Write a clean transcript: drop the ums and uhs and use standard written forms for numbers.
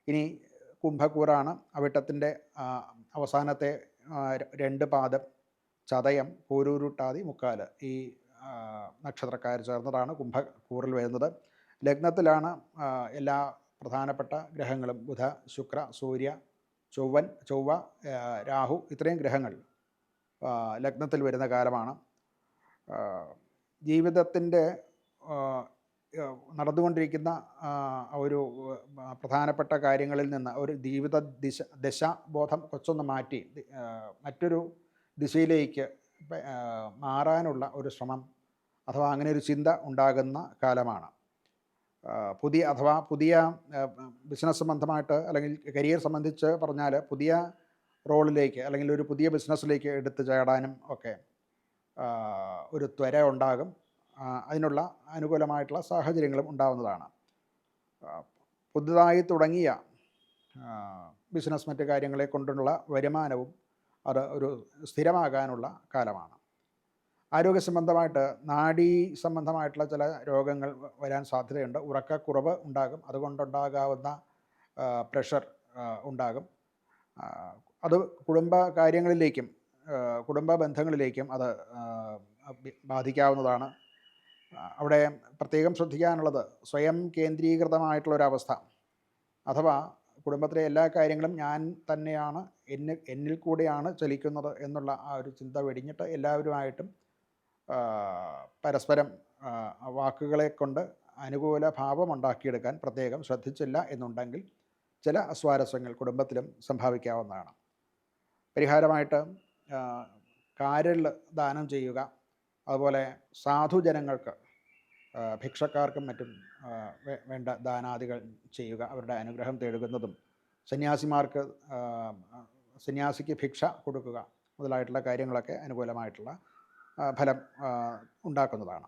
ഇനി കുംഭക്കൂറാണ്. അവിട്ടത്തിൻ്റെ അവസാനത്തെ 2 പാദം ചതയം, പൂരൂരുട്ടാതി, മുക്കാല് ഈ നക്ഷത്രക്കാർ ചേർന്നതാണ് കുംഭക്കൂറിൽ വരുന്നത്. ലഗ്നത്തിലാണ് എല്ലാ പ്രധാനപ്പെട്ട ഗ്രഹങ്ങളും ബുധ, ശുക്ര, സൂര്യ, ചൊവ്വ, രാഹു ഇത്രയും ഗ്രഹങ്ങൾ ലഗ്നത്തിൽ വരുന്ന കാലമാണ്. ജീവിതത്തിൻ്റെ നടന്നുകൊണ്ടിരിക്കുന്ന ഒരു പ്രധാനപ്പെട്ട കാര്യങ്ങളിൽ നിന്ന് ഒരു ജീവിത ദശാബോധം കൊച്ചൊന്ന് മാറ്റി മറ്റൊരു ദിശയിലേക്ക് മാറാനുള്ള ഒരു ശ്രമം അഥവാ അങ്ങനെ ഒരു ചിന്ത ഉണ്ടാകുന്ന കാലമാണ്. പുതിയ ബിസിനസ് സംബന്ധമായിട്ട് അല്ലെങ്കിൽ കരിയർ സംബന്ധിച്ച് പറഞ്ഞാൽ പുതിയ റോളിലേക്ക് അല്ലെങ്കിൽ ഒരു പുതിയ ബിസിനസ്സിലേക്ക് എടുത്തു ചാടാനും ഒക്കെ ഒരു ത്വര ഉണ്ടാകും. അതിനുള്ള അനുകൂലമായിട്ടുള്ള സാഹചര്യങ്ങളും ഉണ്ടാവുന്നതാണ്. പുതുതായി തുടങ്ങിയ ബിസിനസ് മറ്റ് കാര്യങ്ങളെ കൊണ്ടുള്ള വരുമാനവും അത് ഒരു സ്ഥിരമാകാനുള്ള കാലമാണ്. ആരോഗ്യ സംബന്ധമായിട്ട് നാഡീ സംബന്ധമായിട്ടുള്ള ചില രോഗങ്ങൾ വരാൻ സാധ്യതയുണ്ട്. ഉറക്കക്കുറവ് ഉണ്ടാകും. അതുകൊണ്ടുണ്ടാകാവുന്ന പ്രഷർ ഉണ്ടാകും. അത് കുടുംബ കാര്യങ്ങളിലേക്കും കുടുംബ ബന്ധങ്ങളിലേക്കും അത് ബാധിക്കാവുന്നതാണ്. അവിടെ പ്രത്യേകം ശ്രദ്ധിക്കാനുള്ളത് സ്വയം കേന്ദ്രീകൃതമായിട്ടുള്ളൊരവസ്ഥ, അഥവാ കുടുംബത്തിലെ എല്ലാ കാര്യങ്ങളും ഞാൻ തന്നെയാണ്, എന്നിൽ കൂടെയാണ് ചലിക്കുന്നത് എന്നുള്ള ആ ഒരു ചിന്ത വെടിഞ്ഞിട്ട് എല്ലാവരുമായിട്ടും പരസ്പരം വാക്കുകളെ കൊണ്ട് അനുകൂല ഭാവമുണ്ടാക്കിയെടുക്കാൻ പ്രത്യേകം ശ്രദ്ധിച്ചില്ല എന്നുണ്ടെങ്കിൽ ചില അസ്വാരസ്യങ്ങൾ കുടുംബത്തിലും സംഭവിക്കാവുന്നതാണ്. പരിഹാരമായിട്ട് കാരൽ ദാനം ചെയ്യുക, അതുപോലെ സാധുജനങ്ങൾക്ക് ഭിക്ഷക്കാർക്കും മറ്റും വേണ്ട ദാനാദികൾ ചെയ്യുക, അവരുടെ അനുഗ്രഹം തേടുന്നതും സന്യാസിക്ക് ഭിക്ഷ കൊടുക്കുക മുതലായിട്ടുള്ള കാര്യങ്ങളൊക്കെ അനുകൂലമായിട്ടുള്ള ഫലം ഉണ്ടാക്കുന്നതാണ്.